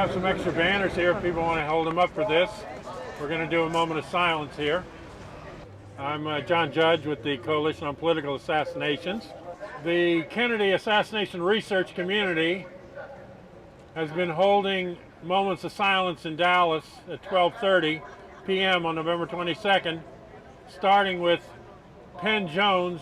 have some extra banners here if people want to hold them up for this. We're going to do a moment of silence here. I'm John Judge with the Coalition on Political Assassinations. The Kennedy assassination research community has been holding moments of silence in Dallas at 12:30 p.m. on November 22nd, starting with Penn Jones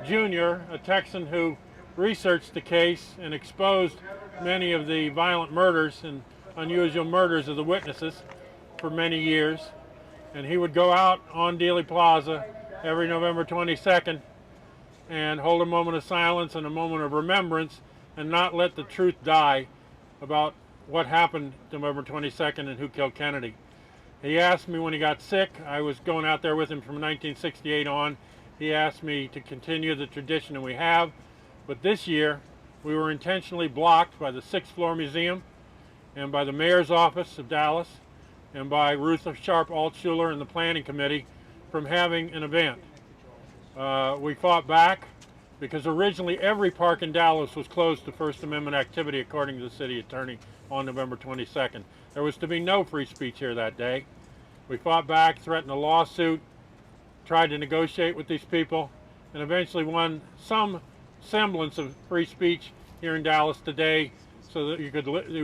Jr., a Texan who researched the case and exposed many of the violent murders and unusual murders of the witnesses for many years. And he would go out on Dealey Plaza every November 22nd and hold a moment of silence and a moment of remembrance and not let the truth die about what happened November 22nd and who killed Kennedy. He asked me when he got sick, I was going out there with him from 1968 on, he asked me to continue the tradition that we have, but this year we were intentionally blocked by the 6th Floor Museum and by the Mayor's Office of Dallas and by Ruth Sharp Altshuler and the Planning Committee from having an event. We fought back because originally every park in Dallas was closed to First Amendment activity according to the city attorney on November 22nd. There was to be no free speech here that day. We fought back, threatened a lawsuit, tried to negotiate with these people, and eventually won some semblance of free speech here in Dallas today so that we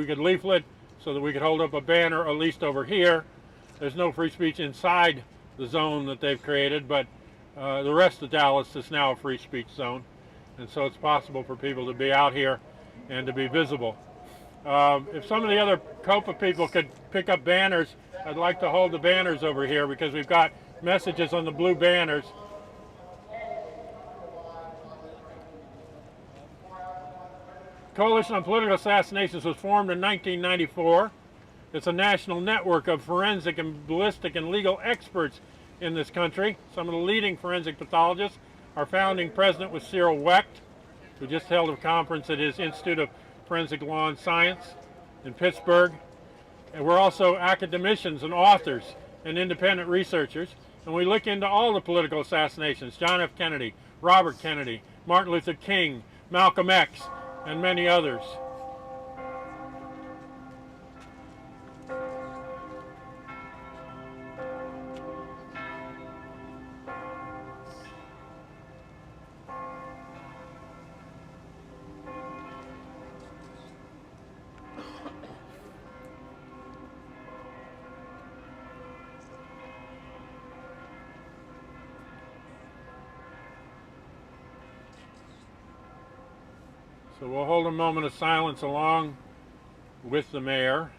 could leaflet, so that we could hold up a banner, at least over here. There's no free speech inside the zone that they've created, but the rest of Dallas is now a free speech zone, and so it's possible for people to be out here and to be visible. If some of the other COPA people could pick up banners, I'd like to hold the banners over here because we've got messages on the blue banners. Coalition on Political Assassinations was formed in 1994. It's a national network of forensic and ballistic and legal experts in this country. Some of the leading forensic pathologists. Our founding president was Cyril Wecht, who just held a conference at his Institute of Forensic Law and Science in Pittsburgh. And we're also academicians and authors and independent researchers. And we look into all the political assassinations: John F. Kennedy, Robert Kennedy, Martin Luther King, Malcolm X, and many others. So we'll hold a moment of silence along with the mayor.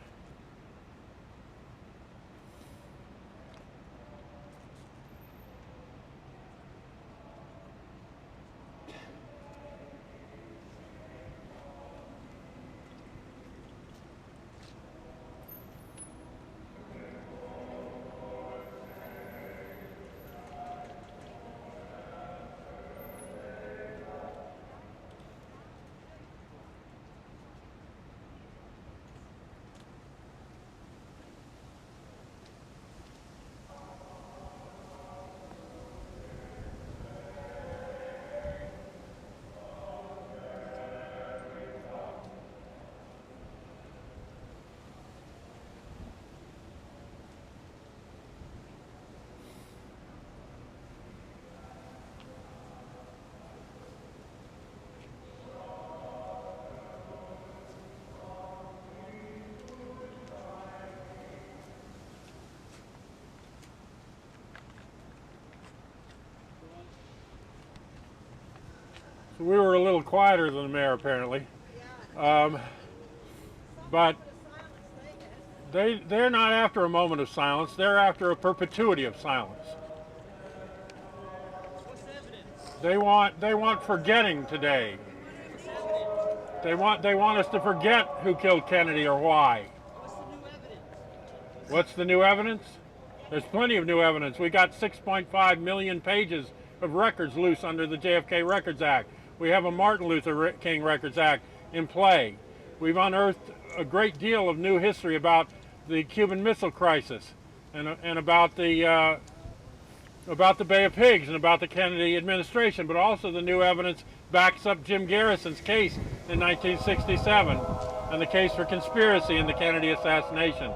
We were a little quieter than the mayor, apparently. But they're not after a moment of silence. They're after a perpetuity of silence. They want forgetting today. They want us to forget who killed Kennedy or why. What's the new evidence? There's plenty of new evidence. We got 6.5 million pages of records loose under the JFK Records Act. We have a Martin Luther King Records Act in play. We've unearthed a great deal of new history about the Cuban Missile Crisis and about the Bay of Pigs and about the Kennedy administration, but also the new evidence backs up Jim Garrison's case in 1967. and the case for conspiracy in the Kennedy assassination.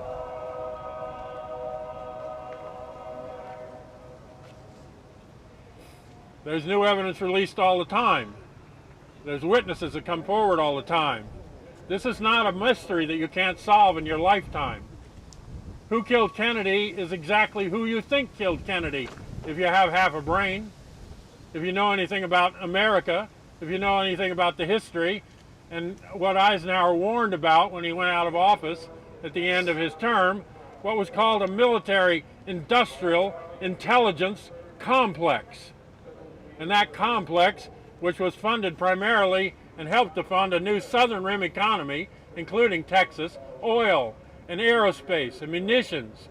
There's new evidence released all the time. There's witnesses that come forward all the time. This is not a mystery that you can't solve in your lifetime. Who killed Kennedy is exactly who you think killed Kennedy, if you have half a brain, if you know anything about America, if you know anything about the history, and what Eisenhower warned about when he went out of office at the end of his term, what was called a military industrial intelligence complex. And that complex, which was funded primarily and helped to fund a new southern rim economy, including Texas, oil and aerospace and munitions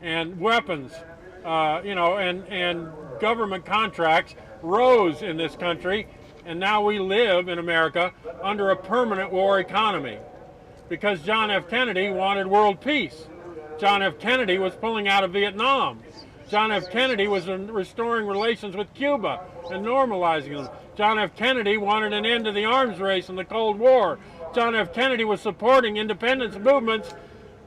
and weapons, and government contracts rose in this country, and now we live in America under a permanent war economy because John F. Kennedy wanted world peace. John F. Kennedy was pulling out of Vietnam. John F. Kennedy was restoring relations with Cuba and normalizing them. John F. Kennedy wanted an end to the arms race in the Cold War. John F. Kennedy was supporting independence movements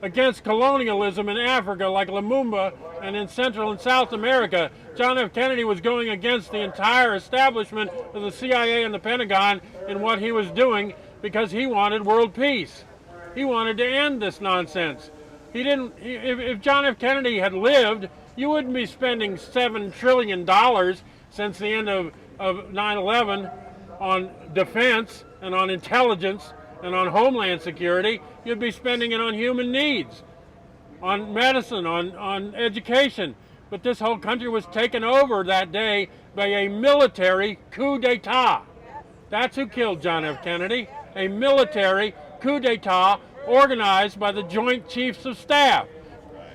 against colonialism in Africa like Lumumba and in Central and South America. John F. Kennedy was going against the entire establishment of the CIA and the Pentagon in what he was doing because he wanted world peace. He wanted to end this nonsense. If John F. Kennedy had lived, you wouldn't be spending $7 trillion since the end of 9/11 on defense and on intelligence and on homeland security. You'd be spending it on human needs, on medicine, on education. But this whole country was taken over that day by a military coup d'etat. That's who killed John F. Kennedy, a military coup d'etat organized by the Joint Chiefs of Staff.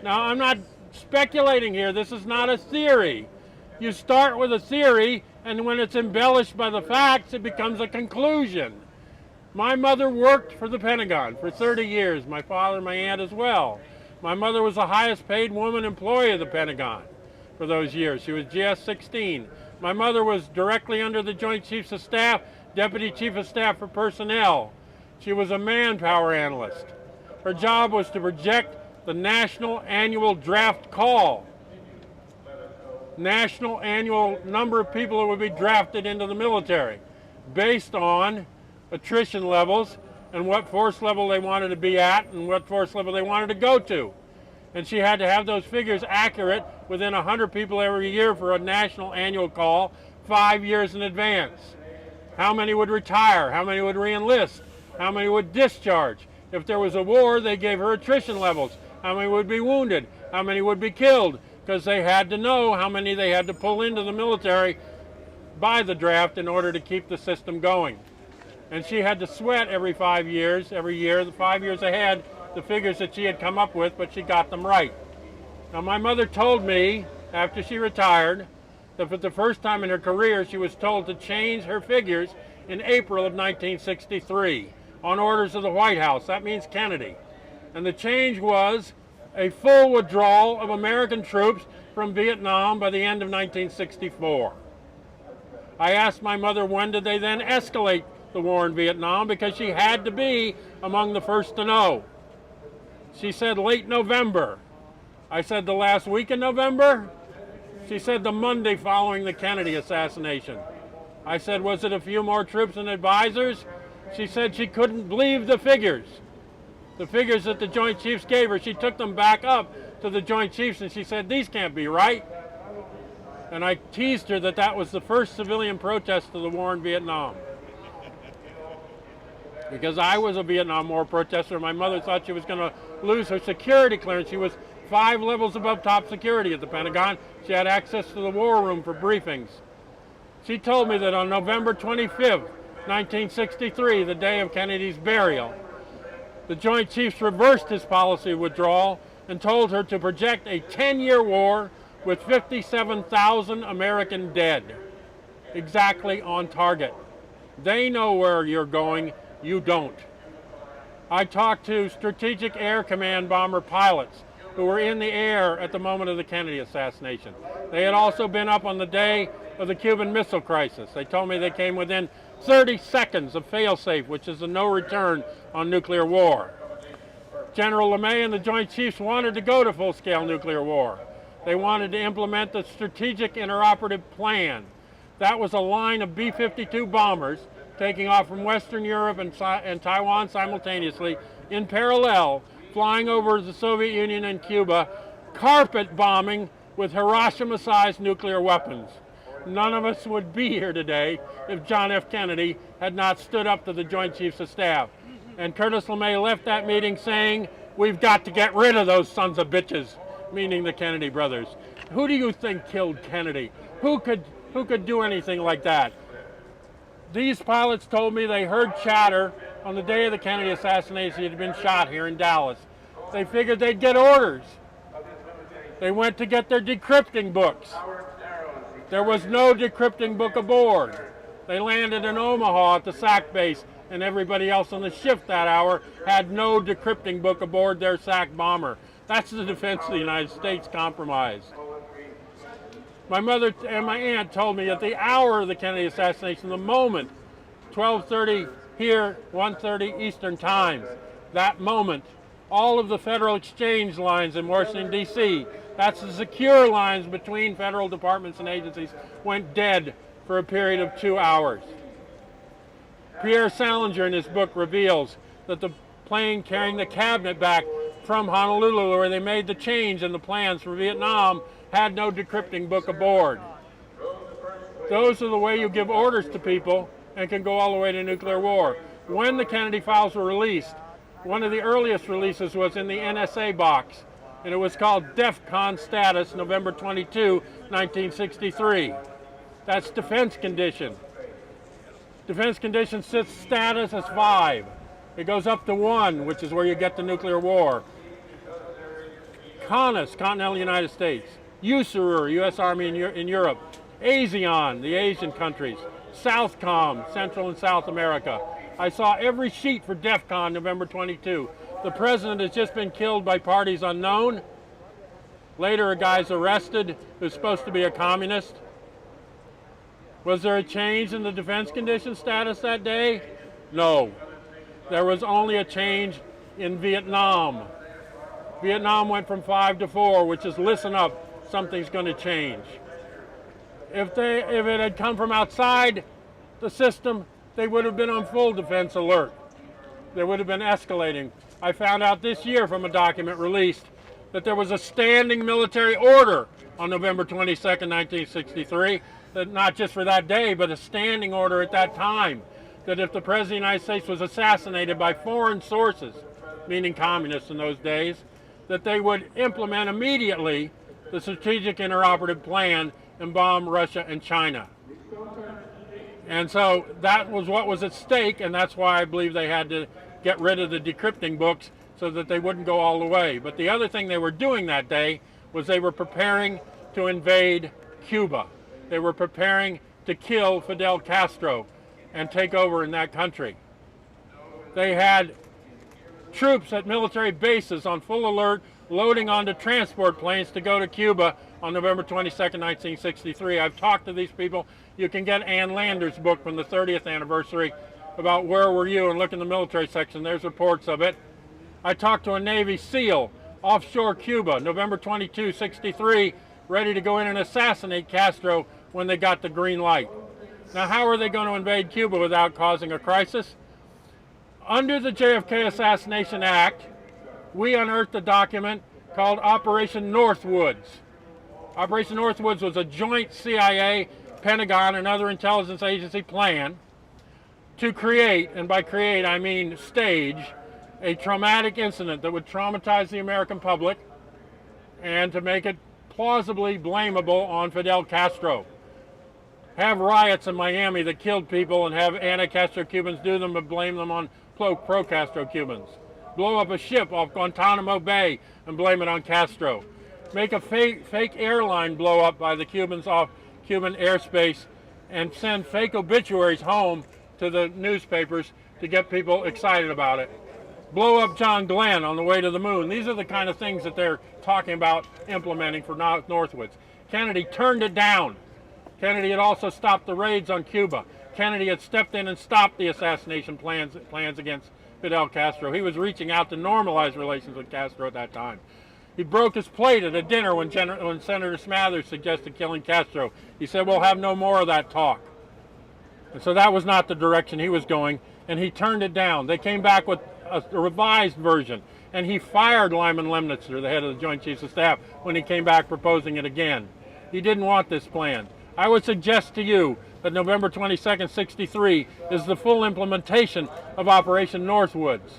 Now, I'm not speculating here. This is not a theory. You start with a theory, and when it's embellished by the facts, it becomes a conclusion. My mother worked for the Pentagon for 30 years, my father and my aunt as well. My mother was the highest paid woman employee of the Pentagon for those years. She was GS-16. My mother was directly under the Joint Chiefs of Staff, Deputy Chief of Staff for Personnel. She was a manpower analyst. Her job was to project the national annual draft call. National annual number of people that would be drafted into the military based on attrition levels and what force level they wanted to be at and what force level they wanted to go to. And she had to have those figures accurate within 100 people every year for a national annual call 5 years in advance. How many would retire? How many would re-enlist? How many would discharge? If there was a war, they gave her attrition levels. How many would be wounded? How many would be killed? Because they had to know how many they had to pull into the military by the draft in order to keep the system going. And she had to sweat every 5 years, the 5 years ahead, the figures that she had come up with, but she got them right. Now, my mother told me, after she retired, that for the first time in her career, she was told to change her figures in April of 1963 on orders of the White House. That means Kennedy. And the change was a full withdrawal of American troops from Vietnam by the end of 1964. I asked my mother, when did they then escalate the war in Vietnam, because she had to be among the first to know. She said late November. I said the last week in November. She said the Monday following the Kennedy assassination. I said, was it a few more troops and advisors? She said she couldn't believe the figures. The figures that the Joint Chiefs gave her. She took them back up to the Joint Chiefs and she said, these can't be right. And I teased her that that was the first civilian protest to the war in Vietnam. Because I was a Vietnam War protester, my mother thought she was going to lose her security clearance. She was 5 levels above top security at the Pentagon. She had access to the war room for briefings. She told me that on November 25th, 1963, the day of Kennedy's burial, the Joint Chiefs reversed his policy of withdrawal and told her to project a 10-year war with 57,000 American dead. Exactly on target. They know where you're going, you don't. I talked to Strategic Air Command bomber pilots who were in the air at the moment of the Kennedy assassination. They had also been up on the day of the Cuban Missile Crisis. They told me they came within 30 seconds of failsafe, which is a no return on nuclear war. General LeMay and the Joint Chiefs wanted to go to full-scale nuclear war. They wanted to implement the Strategic Interoperative Plan. That was a line of B-52 bombers taking off from Western Europe and Taiwan simultaneously in parallel, flying over the Soviet Union and Cuba, carpet bombing with Hiroshima-sized nuclear weapons. None of us would be here today if John F. Kennedy had not stood up to the Joint Chiefs of Staff. And Curtis LeMay left that meeting saying, "We've got to get rid of those sons of bitches," meaning the Kennedy brothers. Who do you think killed Kennedy? Who could do anything like that? These pilots told me they heard chatter on the day of the Kennedy assassination. He had been shot here in Dallas. They figured they'd get orders. They went to get their decrypting books. There was no decrypting book aboard. They landed in Omaha at the SAC base, and everybody else on the shift that hour had no decrypting book aboard their SAC bomber. That's the defense of the United States compromised. My mother and my aunt told me at the hour of the Kennedy assassination, the moment, 12:30 here, 1:30 Eastern Time, that moment, all of the federal exchange lines in Washington, D.C., that's the secure lines between federal departments and agencies, went dead for a period of 2 hours. Pierre Salinger in his book reveals that the plane carrying the cabinet back from Honolulu, where they made the change in the plans for Vietnam, had no decrypting book aboard. Those are the way you give orders to people and can go all the way to nuclear war. When the Kennedy files were released, one of the earliest releases was in the NSA box, and it was called DEFCON status, November 22, 1963. That's defense condition. Defense condition sits status as 5. It goes up to 1, which is where you get the nuclear war. CONUS, Continental United States. USAREUR, U.S. Army in Europe. ASEAN, the Asian countries. SOUTHCOM, Central and South America. I saw every sheet for DEFCON November 22. The president has just been killed by parties unknown. Later, a guy's arrested who's supposed to be a communist. Was there a change in the defense condition status that day? No. There was only a change in Vietnam. Vietnam went from 5 to 4, which is listen up, something's going to change. If it had come from outside the system, they would have been on full defense alert. They would have been escalating. I found out this year from a document released that there was a standing military order on November 22nd, 1963, that not just for that day, but a standing order at that time, that if the President of the United States was assassinated by foreign sources, meaning communists in those days, that they would implement immediately the Strategic Interoperative Plan and bomb Russia and China. And so that was what was at stake, and that's why I believe they had to get rid of the decrypting books so that they wouldn't go all the way. But the other thing they were doing that day was they were preparing to invade Cuba. They were preparing to kill Fidel Castro and take over in that country. They had troops at military bases on full alert, loading onto transport planes to go to Cuba on November 22nd, 1963. I've talked to these people. You can get Ann Lander's book from the 30th anniversary about where were you, and look in the military section, there's reports of it. I talked to a Navy SEAL offshore Cuba, November 22, 63, ready to go in and assassinate Castro when they got the green light. Now, how are they going to invade Cuba without causing a crisis? Under the JFK Assassination Act, we unearthed a document called Operation Northwoods. Operation Northwoods was a joint CIA, Pentagon, and other intelligence agency plan to create, and by create I mean stage, a traumatic incident that would traumatize the American public and to make it plausibly blamable on Fidel Castro. Have riots in Miami that killed people and have anti-Castro Cubans do them and blame them on pro-Castro Cubans. Blow up a ship off Guantanamo Bay and blame it on Castro. Make a fake airline blow up by the Cubans off Cuban airspace and send fake obituaries home to the newspapers to get people excited about it. blow up John Glenn on the way to the moon. These are the kind of things that they're talking about implementing for Northwoods. Kennedy turned it down. Kennedy had also stopped the raids on Cuba. Kennedy had stepped in and stopped the assassination plans against Fidel Castro. He was reaching out to normalize relations with Castro at that time. He broke his plate at a dinner when Senator Smathers suggested killing Castro. He said, we'll have no more of that talk. And so that was not the direction he was going, and he turned it down. They came back with a revised version, and he fired Lyman Lemnitzer, the head of the Joint Chiefs of Staff, when he came back proposing it again. He didn't want this plan. I would suggest to you that November 22nd, 63 is the full implementation of Operation Northwoods.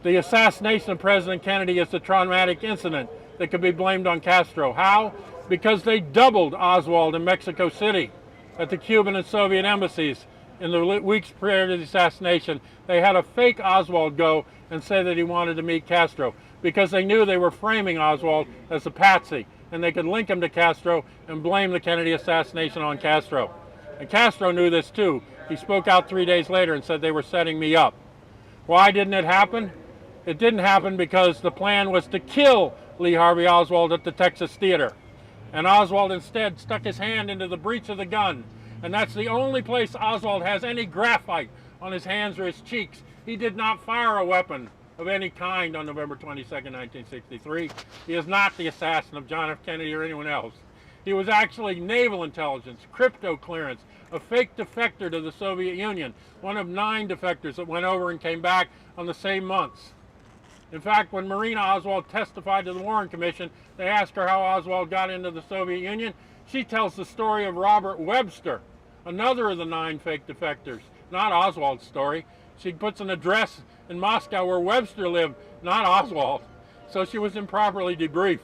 The assassination of President Kennedy is the traumatic incident that could be blamed on Castro. How? Because they doubled Oswald in Mexico City at the Cuban and Soviet embassies in the weeks prior to the assassination. They had a fake Oswald go and say that he wanted to meet Castro because they knew they were framing Oswald as a patsy, and they could link him to Castro and blame the Kennedy assassination on Castro. And Castro knew this too. He spoke out 3 days later and said they were setting me up. Why didn't it happen? It didn't happen because the plan was to kill Lee Harvey Oswald at the Texas Theater. And Oswald instead stuck his hand into the breech of the gun. And that's the only place Oswald has any graphite on his hands or his cheeks. He did not fire a weapon of any kind on November 22nd, 1963. He is not the assassin of John F. Kennedy or anyone else. He was actually naval intelligence, crypto clearance, a fake defector to the Soviet Union, one of 9 defectors that went over and came back on the same months. In fact, when Marina Oswald testified to the Warren Commission, they asked her how Oswald got into the Soviet Union. She tells the story of Robert Webster, another of the 9 fake defectors, not Oswald's story. She puts an address in Moscow where Webster lived, not Oswald. So she was improperly debriefed,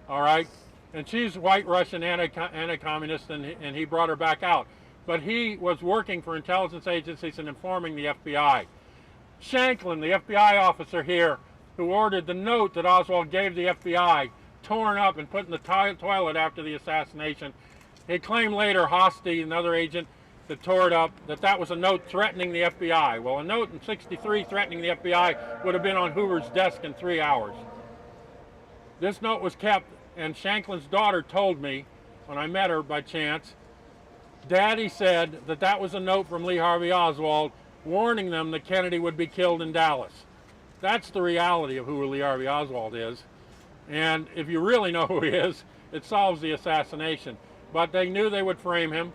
all right? And she's white Russian anti-communist, and he brought her back out. But he was working for intelligence agencies and informing the FBI. Shanklin, the FBI officer here, who ordered the note that Oswald gave the FBI, torn up and put in the toilet after the assassination. He claimed later, Hosty, another agent that tore it up, that was a note threatening the FBI. Well, a note in 63 threatening the FBI would have been on Hoover's desk in 3 hours. This note was kept, and Shanklin's daughter told me, when I met her by chance, Daddy said that was a note from Lee Harvey Oswald warning them that Kennedy would be killed in Dallas. That's the reality of who Lee Harvey Oswald is. And if you really know who he is, it solves the assassination. But they knew they would frame him,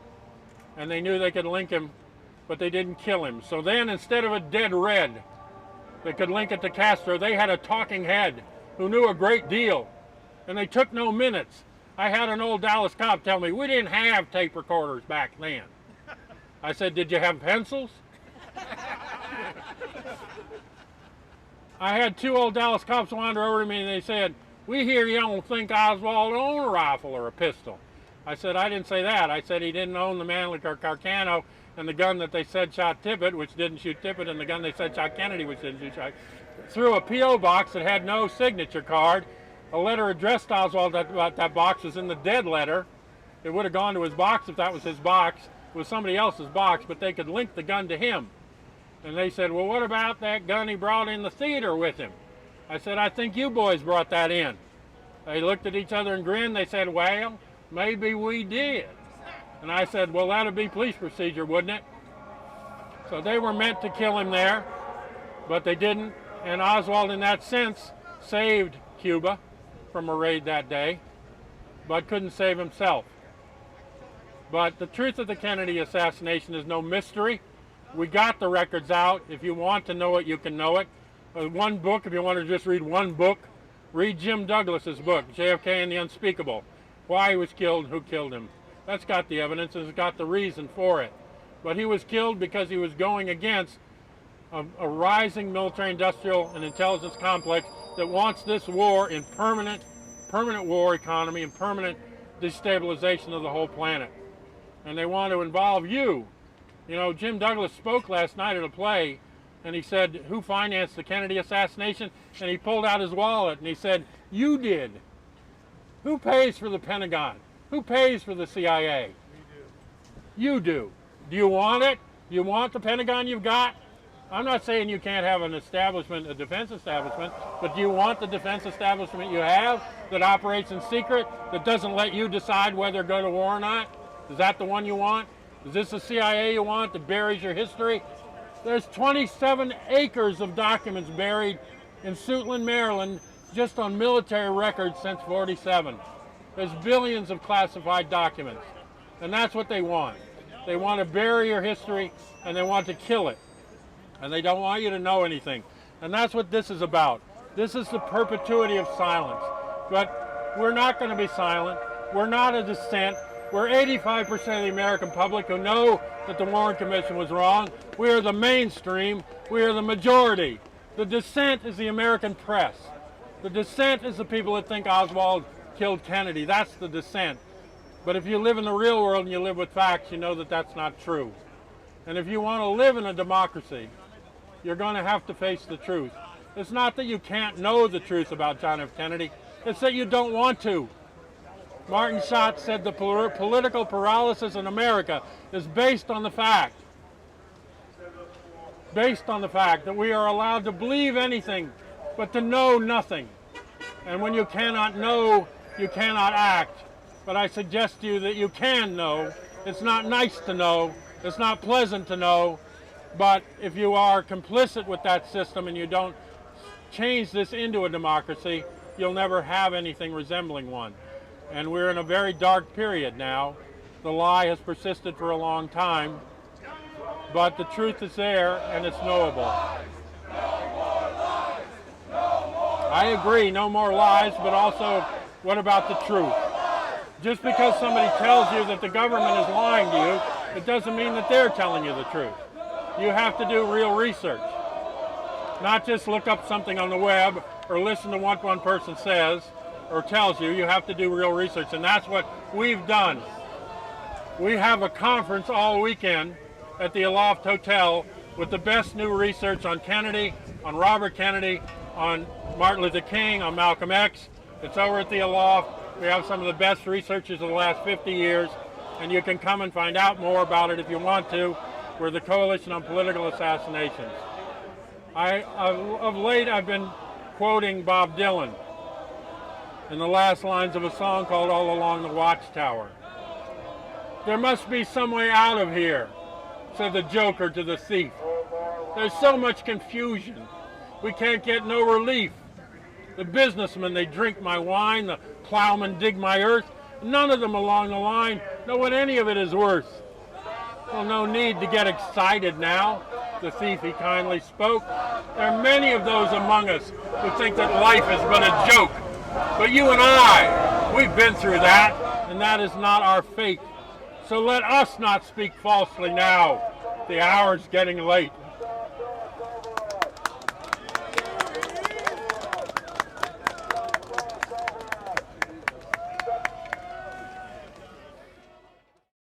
and they knew they could link him, but they didn't kill him. So then, instead of a dead red that could link it to Castro, they had a talking head who knew a great deal, and they took no minutes. I had an old Dallas cop tell me, we didn't have tape recorders back then. I said, did you have pencils? I had 2 old Dallas cops wander over to me and they said, we hear you don't think Oswald owned a rifle or a pistol. I said, I didn't say that. I said he didn't own the Mannlicher Carcano and the gun that they said shot Tippit, which didn't shoot Tippit, and the gun they said shot Kennedy, which didn't shoot Kennedy. Through a P.O. box that had no signature card. A letter addressed to Oswald about that box was in the dead letter. It would have gone to his box if that was his box. It was somebody else's box, but they could link the gun to him. And they said, well, what about that gun he brought in the theater with him? I said, I think you boys brought that in. They looked at each other and grinned. They said, well, maybe we did. And I said, well, that'd be police procedure, wouldn't it? So they were meant to kill him there, but they didn't. And Oswald, in that sense, saved Cuba from a raid that day, but couldn't save himself. But the truth of the Kennedy assassination is no mystery. We got the records out. If you want to know it, you can know it. One book, if you want to just read one book, read Jim Douglas's book, JFK and the Unspeakable. Why he was killed, who killed him. That's got the evidence, it's got the reason for it. But he was killed because he was going against a rising military, industrial, and intelligence complex that wants this war in permanent war economy and permanent destabilization of the whole planet. And they want to involve you. You know, Jim Douglas spoke last night at a play, and he said, who financed the Kennedy assassination? And he pulled out his wallet, and he said, you did. Who pays for the Pentagon? Who pays for the CIA? We do. You do. Do you want it? Do you want the Pentagon you've got? I'm not saying you can't have an establishment, a defense establishment, but do you want the defense establishment you have that operates in secret, that doesn't let you decide whether to go to war or not? Is that the one you want? Is this the CIA you want that buries your history? There's 27 acres of documents buried in Suitland, Maryland, just on military records since '47. There's billions of classified documents, and that's what they want. They want to bury your history, and they want to kill it. And they don't want you to know anything. And that's what this is about. This is the perpetuity of silence. But we're not going to be silent. We're not a dissent. We're 85% of the American public who know that the Warren Commission was wrong. We are the mainstream. We are the majority. The dissent is the American press. The dissent is the people that think Oswald killed Kennedy. That's the dissent. But if you live in the real world and you live with facts, you know that that's not true. And if you want to live in a democracy, you're going to have to face the truth. It's not that you can't know the truth about John F. Kennedy. It's that you don't want to. Martin Scott said the political paralysis in America is based on the fact that we are allowed to believe anything, but to know nothing. And when you cannot know, you cannot act. But I suggest to you that you can know. It's not nice to know. It's not pleasant to know. But if you are complicit with that system and you don't change this into a democracy, you'll never have anything resembling one. And we're in a very dark period now. The lie has persisted for a long time, but the truth is there and it's knowable. I agree, no more lies, but also, what about the truth? Just because somebody tells you that the government is lying to you, it doesn't mean that they're telling you the truth. You have to do real research. Not just look up something on the web or listen to what one person says or tells you. You have to do real research, and that's what we've done. We have a conference all weekend at the Aloft Hotel with the best new research on Kennedy, on Robert Kennedy, on Martin Luther King, on Malcolm X. It's over at the Aloft. We have some of the best researchers of the last 50 years, and you can come and find out more about it if you want to. We're the Coalition on Political Assassinations. Of late, I've been quoting Bob Dylan in the last lines of a song called All Along the Watchtower. There must be some way out of here, said the joker to the thief. There's so much confusion. We can't get no relief. The businessmen, they drink my wine. The plowmen dig my earth. None of them along the line know what any of it is worth. Well, no need to get excited now, the thief he kindly spoke. There are many of those among us who think that life is but a joke. But you and I, we've been through that, and that is not our fate. So let us not speak falsely now. The hour's getting late.